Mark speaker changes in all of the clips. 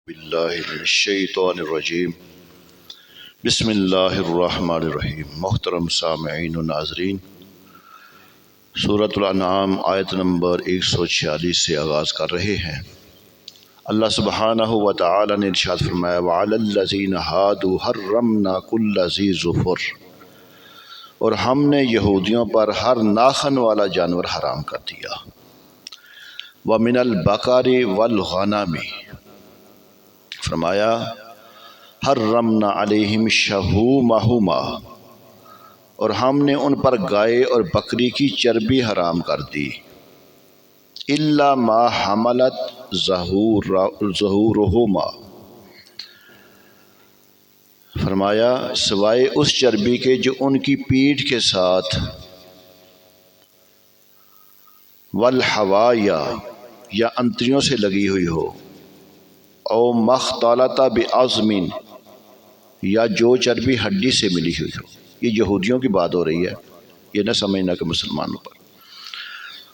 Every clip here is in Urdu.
Speaker 1: باللہ من الشیطان الرجیم بسم اللہ الرحمن الرحیم۔ محترم سامعین و ناظرین، سورۃ الانعام آیت نمبر 146 سے آغاز کر رہے ہیں۔ اللہ سبحانہ و تعالی نے ارشاد فرمایا وَعَلَى الَّذِينَ هَادُوا حَرَّمْنَا كُلَّ ذِي ظُفُرٍ، اور ہم نے یہودیوں پر ہر ناخن والا جانور حرام کر دیا۔ وَمِنَ الْبَقَرِ وَالْغَنَمِ، فرمایا حرمنا علیہم شحومہما، اور ہم نے ان پر گائے اور بکری کی چربی حرام کر دی۔ الا ما حملت ظہورہما، فرمایا سوائے اس چربی کے جو ان کی پیٹھ کے ساتھ، والحوایا یا انتریوں سے لگی ہوئی ہو، او مختلط بعظم، یا جو چربی ہڈی سے ملی ہوئی ہو۔ یہ یہودیوں کی بات ہو رہی ہے، یہ نہ سمجھنا کہ مسلمانوں پر۔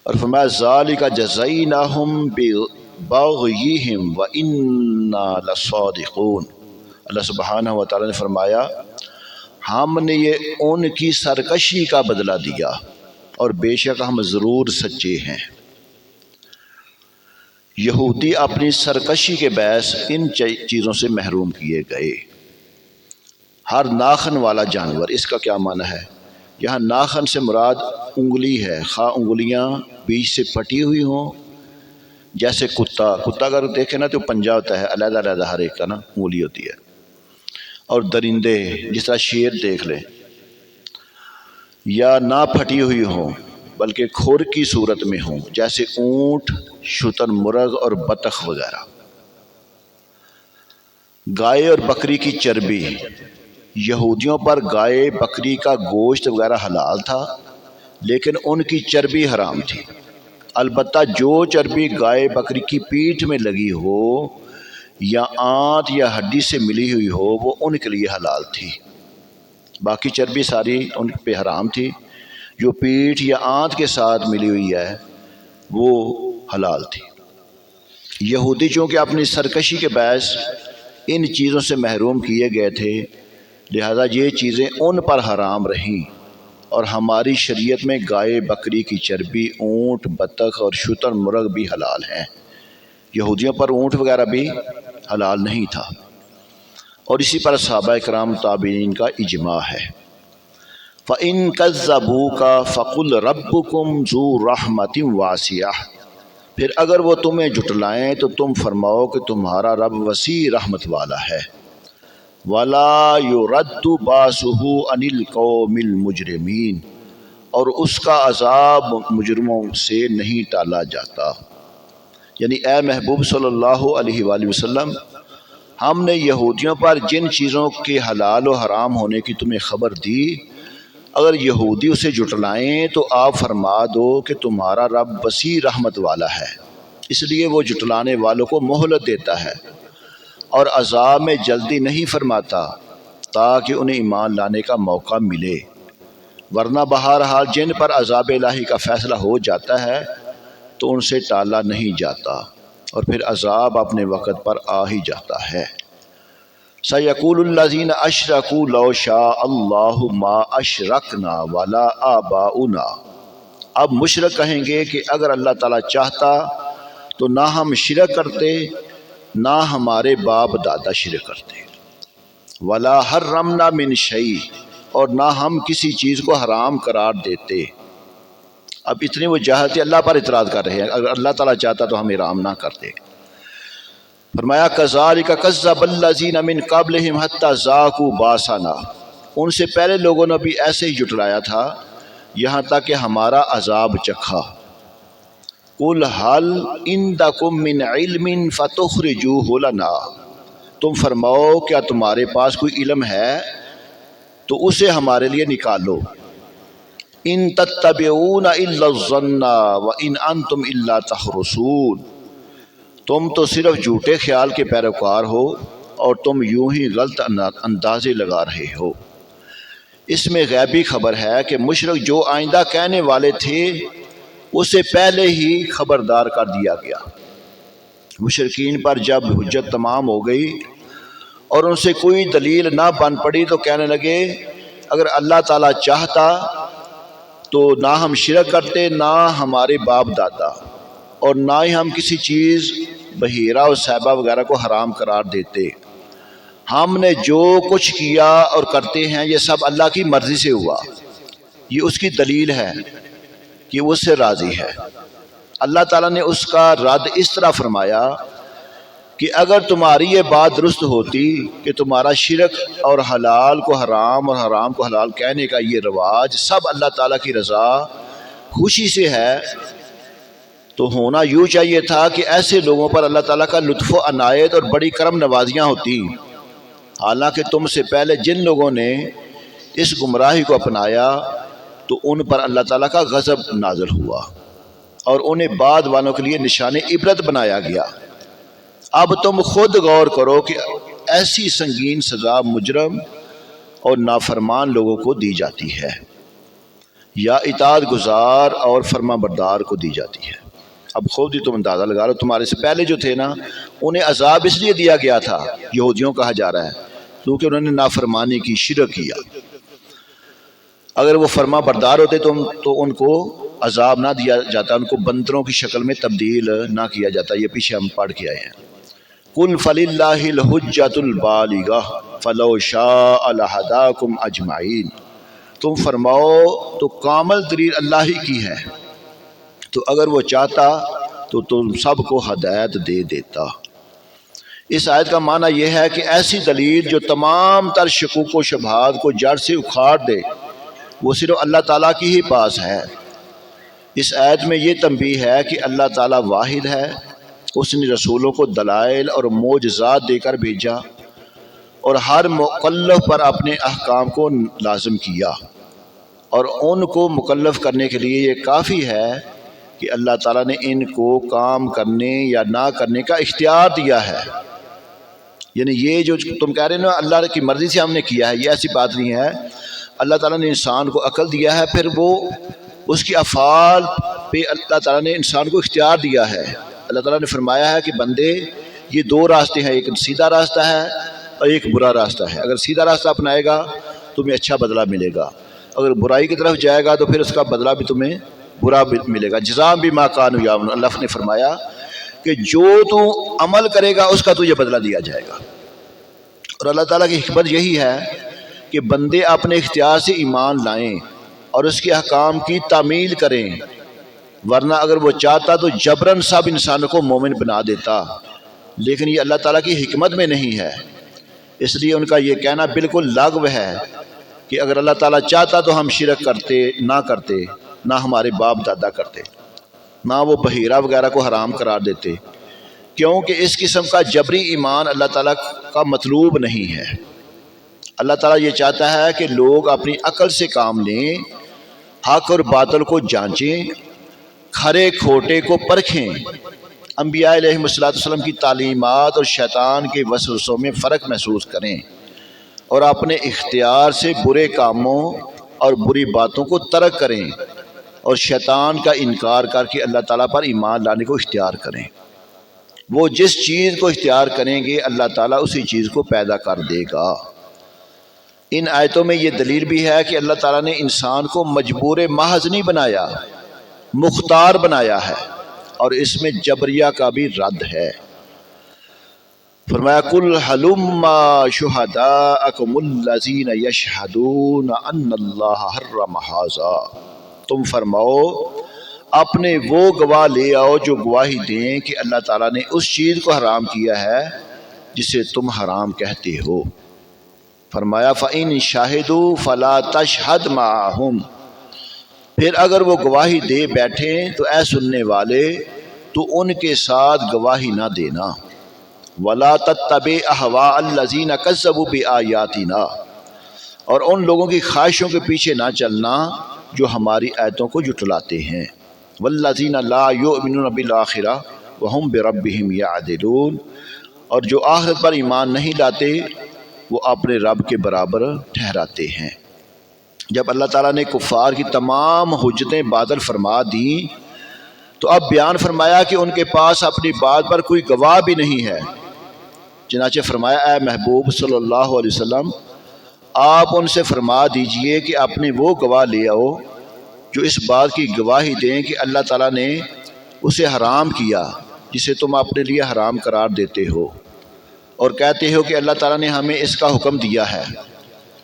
Speaker 1: اور فرمایا ذالک جزیناہم ببغیہم وانا لصادقون، اللہ سبحانہ و تعالی نے فرمایا ہم نے یہ ان کی سرکشی کا بدلہ دیا اور بے شک ہم ضرور سچے ہیں۔ یہودی اپنی سرکشی کے باعث ان چیزوں سے محروم کیے گئے۔ ہر ناخن والا جانور، اس کا کیا معنی ہے؟ یہاں ناخن سے مراد انگلی ہے، خواہ انگلیاں بیچ سے پھٹی ہوئی ہوں، جیسے کتا اگر دیکھیں نا تو پنجہ ہوتا ہے، علیحدہ علیحدہ ہر ایک کا نا انگلی ہوتی ہے۔ اور درندے جس طرح شیر دیکھ لیں، یا نہ پھٹی ہوئی ہوں بلکہ کھر کی صورت میں ہوں، جیسے اونٹ، شتر مرغ اور بطخ وغیرہ۔ گائے اور بکری کی چربی، یہودیوں پر گائے بکری کا گوشت وغیرہ حلال تھا، لیکن ان کی چربی حرام تھی۔ البتہ جو چربی گائے بکری کی پیٹھ میں لگی ہو یا آنت یا ہڈی سے ملی ہوئی ہو وہ ان کے لیے حلال تھی۔ باقی چربی ساری ان پہ حرام تھی، جو پیٹھ یا آنت کے ساتھ ملی ہوئی ہے وہ حلال تھی۔ یہودی چونکہ اپنی سرکشی کے باعث ان چیزوں سے محروم کیے گئے تھے، لہذا یہ چیزیں ان پر حرام رہیں، اور ہماری شریعت میں گائے بکری کی چربی، اونٹ، بطخ اور شتر مرغ بھی حلال ہیں۔ یہودیوں پر اونٹ وغیرہ بھی حلال نہیں تھا، اور اسی پر صحابہ کرام تابعین کا اجماع ہے۔ فَإِن كَذَّبُوكَ فَقُلْ رَبُّكُمْ ذُو رَحْمَةٍ وَاسِعَةٍ، پھر اگر وہ تمہیں جھٹلائیں تو تم فرماؤ کہ تمہارا رب وسیع رحمت والا ہے۔ وَلَا يُرَدُّ بَأْسُهُ عَنِ الْقَوْمِ الْمُجْرِمِينَ، اور اس کا عذاب مجرموں سے نہیں ٹالا جاتا۔ یعنی اے محبوب صلی اللہ علیہ وآلہ وسلم، ہم نے یہودیوں پر جن چیزوں کے حلال و حرام ہونے کی تمہیں خبر دی، اگر یہودی اسے جھٹلائیں تو آپ فرما دو کہ تمہارا رب وسیع رحمت والا ہے، اس لیے وہ جھٹلانے والوں کو مہلت دیتا ہے اور عذاب میں جلدی نہیں فرماتا تاکہ انہیں ایمان لانے کا موقع ملے، ورنہ بہرحال جن پر عذاب الہی کا فیصلہ ہو جاتا ہے تو ان سے ٹالا نہیں جاتا، اور پھر عذاب اپنے وقت پر آ ہی جاتا ہے۔ سَيَقُولُ الَّذِينَ أَشْرَكُوا لَوْ شَاءَ اللَّهُ مَا أَشْرَكْنَا وَلَا آبَاؤُنَا، اب مشرک کہیں گے کہ اگر اللہ تعالیٰ چاہتا تو نہ ہم شرک کرتے، نہ ہمارے باپ دادا شرک کرتے۔ وَلَا حَرَّمْنَا مِنْ شَيْءٍ، اور نہ ہم کسی چیز کو حرام قرار دیتے۔ اب اتنی وہ جہالت اللہ پر اعتراض کر رہے ہیں، اگر اللہ تعالیٰ چاہتا تو ہم حرام نہ کرتے۔ فرمایا کذالک کذب الذین من قبلہم حتی ذاقوا باسنا، ان سے پہلے لوگوں نے بھی ایسے ہی جھٹلایا تھا یہاں تک کہ ہمارا عذاب چکھا۔ قل هل عندکم من علم فتخرجوہ لنا، تم فرماؤ کیا تمہارے پاس کوئی علم ہے تو اسے ہمارے لیے نکالو۔ ان تتبعون الا الظن وان انتم الا تخرصون، تم تو صرف جھوٹے خیال کے پیروکار ہو اور تم یوں ہی غلط اندازے لگا رہے ہو۔ اس میں غیبی خبر ہے کہ مشرک جو آئندہ کہنے والے تھے اسے پہلے ہی خبردار کر دیا گیا۔ مشرکین پر جب حجت تمام ہو گئی اور ان سے کوئی دلیل نہ بن پڑی تو کہنے لگے اگر اللہ تعالیٰ چاہتا تو نہ ہم شرک کرتے، نہ ہمارے باپ دادا، اور نہ ہی ہم کسی چیز بحیرہ اور صحبہ وغیرہ کو حرام قرار دیتے۔ ہم نے جو کچھ کیا اور کرتے ہیں یہ سب اللہ کی مرضی سے ہوا، یہ اس کی دلیل ہے کہ وہ اس سے راضی ہے۔ اللہ تعالیٰ نے اس کا رد اس طرح فرمایا کہ اگر تمہاری یہ بات درست ہوتی کہ تمہارا شرک اور حلال کو حرام اور حرام کو حلال کہنے کا یہ رواج سب اللہ تعالیٰ کی رضا خوشی سے ہے، تو ہونا یوں چاہیے تھا کہ ایسے لوگوں پر اللہ تعالیٰ کا لطف و عنایت اور بڑی کرم نوازیاں ہوتی، حالانکہ تم سے پہلے جن لوگوں نے اس گمراہی کو اپنایا تو ان پر اللہ تعالیٰ کا غضب نازل ہوا اور انہیں بعد والوں کے لیے نشان عبرت بنایا گیا۔ اب تم خود غور کرو کہ ایسی سنگین سزا مجرم اور نافرمان لوگوں کو دی جاتی ہے یا اطاعت گزار اور فرما بردار کو دی جاتی ہے۔ اب خود ہی تم اندازہ لگا لو، تمہارے سے پہلے جو تھے نا انہیں عذاب اس لیے دیا گیا تھا، یہودیوں کہا جا رہا ہے، کیونکہ انہوں نے نافرمانی کی، شرک کیا۔ اگر وہ فرما بردار ہوتے تو ان کو عذاب نہ دیا جاتا، ان کو بندروں کی شکل میں تبدیل نہ کیا جاتا۔ یہ پیچھے ہم پڑھ کے آئے ہیں۔ قُلْ فَلِلَّهِ الْحُجَّةُ الْبَالِغَةُ فَلَوْ شَاءَ لَهَدَاكُمْ أَجْمَعِينَ، تم فرماؤ تو کامل دلیل اللہ ہی کی ہے، تو اگر وہ چاہتا تو تم سب کو ہدایت دے دیتا۔ اس آیت کا معنی یہ ہے کہ ایسی دلیل جو تمام تر شکوک و شبہات کو جڑ سے اکھاڑ دے وہ صرف اللہ تعالیٰ کی ہی پاس ہے۔ اس آیت میں یہ تنبیہ ہے کہ اللہ تعالیٰ واحد ہے، اس نے رسولوں کو دلائل اور معجزات دے کر بھیجا اور ہر مکلف پر اپنے احکام کو لازم کیا، اور ان کو مکلف کرنے کے لیے یہ کافی ہے کہ اللہ تعالیٰ نے ان کو کام کرنے یا نہ کرنے کا اختیار دیا ہے۔ یعنی یہ جو تم کہہ رہے ہیں نا اللہ کی مرضی سے ہم نے کیا ہے، یہ ایسی بات نہیں ہے۔ اللہ تعالیٰ نے انسان کو عقل دیا ہے، پھر وہ اس کی افعال پہ اللہ تعالیٰ نے انسان کو اختیار دیا ہے۔ اللہ تعالیٰ نے فرمایا ہے کہ بندے یہ دو راستے ہیں، ایک سیدھا راستہ ہے اور ایک برا راستہ ہے۔ اگر سیدھا راستہ اپنائے گا تمہیں اچھا بدلہ ملے گا، اگر برائی کی طرف جائے گا تو پھر اس کا بدلہ بھی تمہیں برا ملے گا۔ جزاء بما كانوا يعملون، اللہ نے فرمایا کہ جو تو عمل کرے گا اس کا تجھے بدلہ دیا جائے گا۔ اور اللہ تعالیٰ کی حکمت یہی ہے کہ بندے اپنے اختیار سے ایمان لائیں اور اس کے احکام کی تعمیل کریں، ورنہ اگر وہ چاہتا تو جبراً سب انسانوں کو مومن بنا دیتا، لیکن یہ اللہ تعالیٰ کی حکمت میں نہیں ہے۔ اس لیے ان کا یہ کہنا بالکل لغو ہے کہ اگر اللہ تعالیٰ چاہتا تو ہم شرک کرتے نہ ہمارے باپ دادا کرتے، نہ وہ بحیرہ وغیرہ کو حرام قرار دیتے، کیونکہ اس قسم کا جبری ایمان اللہ تعالیٰ کا مطلوب نہیں ہے۔ اللہ تعالیٰ یہ چاہتا ہے کہ لوگ اپنی عقل سے کام لیں، حق اور باطل کو جانچیں، کھرے کھوٹے کو پرکھیں، انبیاء علیہ السلام کی تعلیمات اور شیطان کے وسوسوں میں فرق محسوس کریں، اور اپنے اختیار سے برے کاموں اور بری باتوں کو ترک کریں، اور شیطان کا انکار کر کے اللہ تعالیٰ پر ایمان لانے کو اختیار کریں۔ وہ جس چیز کو اختیار کریں گے اللہ تعالیٰ اسی چیز کو پیدا کر دے گا۔ ان آیتوں میں یہ دلیل بھی ہے کہ اللہ تعالیٰ نے انسان کو مجبور محض نہیں بنایا، مختار بنایا ہے، اور اس میں جبریہ کا بھی رد ہے۔ فرمایا قُلْ هَلُمَّا شُهَدَاءَكُمُ الَّذِينَ يَشْهَدُونَ أَنَّ اللَّهَ حَرَّمَ هَٰذَا، تم فرماؤ اپنے وہ گواہ لے آؤ جو گواہی دیں کہ اللہ تعالیٰ نے اس چیز کو حرام کیا ہے جسے تم حرام کہتے ہو۔ فرمایا فَإِن شَهِدُوا فَلَا تَشْهَدْ مَعَهُمْ، پھر اگر وہ گواہی دے بیٹھیں تو اے سننے والے تو ان کے ساتھ گواہی نہ دینا۔ وَلَا تَتَّبِعْ أَهْوَاءَ الَّذِينَ كَذَّبُوا بِآيَاتِنَا، اور ان لوگوں کی خواہشوں کے پیچھے نہ چلنا جو ہماری آیتوں کو جھٹلاتے ہیں۔ وَالَّذِينَ لَا يُؤْمِنُونَ بِالْآخِرَةِ وَهُمْ بِرَبِّهِمْ يَعْدِلُونَ، اور جو آخرت پر ایمان نہیں لاتے وہ اپنے رب کے برابر ٹھہراتے ہیں۔ جب اللہ تعالیٰ نے کفار کی تمام حجتیں باطل فرما دیں تو اب بیان فرمایا کہ ان کے پاس اپنی بات پر کوئی گواہ بھی نہیں ہے۔ چنانچہ فرمایا اے محبوب صلی اللہ علیہ وسلم آپ ان سے فرما دیجئے کہ اپنے وہ گواہ لے آؤ جو اس بات کی گواہی دیں کہ اللہ تعالیٰ نے اسے حرام کیا جسے تم اپنے لیے حرام قرار دیتے ہو، اور کہتے ہو کہ اللہ تعالیٰ نے ہمیں اس کا حکم دیا ہے۔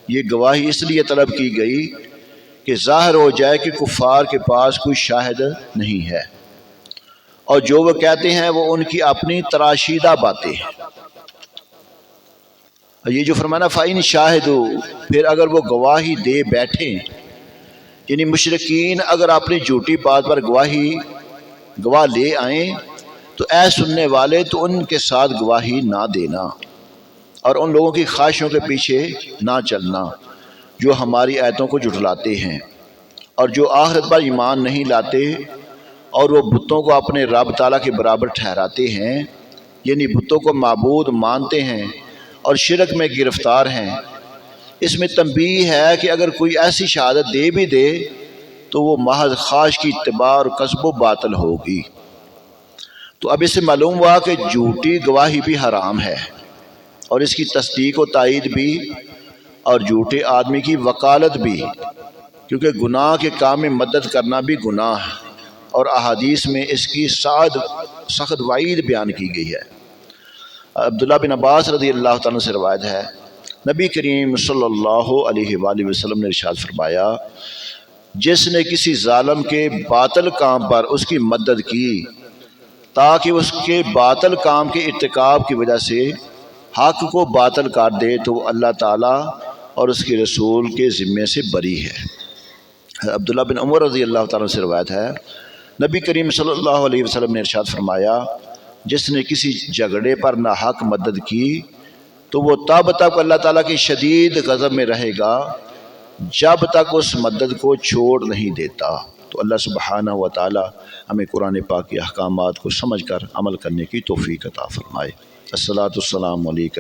Speaker 1: یہ گواہی اس لیے طلب کی گئی کہ ظاہر ہو جائے کہ کفار کے پاس کوئی شاہد نہیں ہے، اور جو وہ کہتے ہیں وہ ان کی اپنی تراشیدہ باتیں ہیں۔ یہ جو فرمانا فَإِنْ شَاهِدُوا، پھر اگر وہ گواہی دے بیٹھیں، یعنی مشرکین اگر اپنی جھوٹی بات پر گواہ لے آئیں تو اے سننے والے تو ان کے ساتھ گواہی نہ دینا اور ان لوگوں کی خواہشوں کے پیچھے نہ چلنا جو ہماری آیتوں کو جھٹلاتے ہیں اور جو آخرت پر ایمان نہیں لاتے اور وہ بتوں کو اپنے رب تعالیٰ کے برابر ٹھہراتے ہیں، یعنی بتوں کو معبود مانتے ہیں اور شرک میں گرفتار ہیں۔ اس میں تنبیہ ہے کہ اگر کوئی ایسی شہادت دے بھی دے تو وہ محض خواہش کی اتباع اور کسب و باطل ہوگی۔ تو اب اس سے معلوم ہوا کہ جھوٹی گواہی بھی حرام ہے اور اس کی تصدیق و تائید بھی، اور جھوٹے آدمی کی وکالت بھی، کیونکہ گناہ کے کام میں مدد کرنا بھی گناہ ہے، اور احادیث میں اس کی سخت وعید بیان کی گئی ہے۔ عبداللہ بن عباس رضی اللہ تعالیٰ سے روایت ہے، نبی کریم صلی اللہ علیہ وآلہ وسلم نے ارشاد فرمایا جس نے کسی ظالم کے باطل کام پر اس کی مدد کی تاکہ اس کے باطل کام کے ارتکاب کی وجہ سے حق کو باطل کر دے تو وہ اللہ تعالیٰ اور اس کے رسول کے ذمے سے بری ہے۔ عبداللہ بن عمر رضی اللہ تعالیٰ سے روایت ہے، نبی کریم صلی اللہ علیہ وسلم نے ارشاد فرمایا جس نے کسی جھگڑے پر ناحق مدد کی تو وہ تب تک اللہ تعالیٰ کی شدید غضب میں رہے گا جب تک اس مدد کو چھوڑ نہیں دیتا۔ تو اللہ سبحانہ و تعالی ہمیں قرآن پاک کے احکامات کو سمجھ کر عمل کرنے کی توفیق عطا فرمائے۔ الصلاۃ والسلام علیکم۔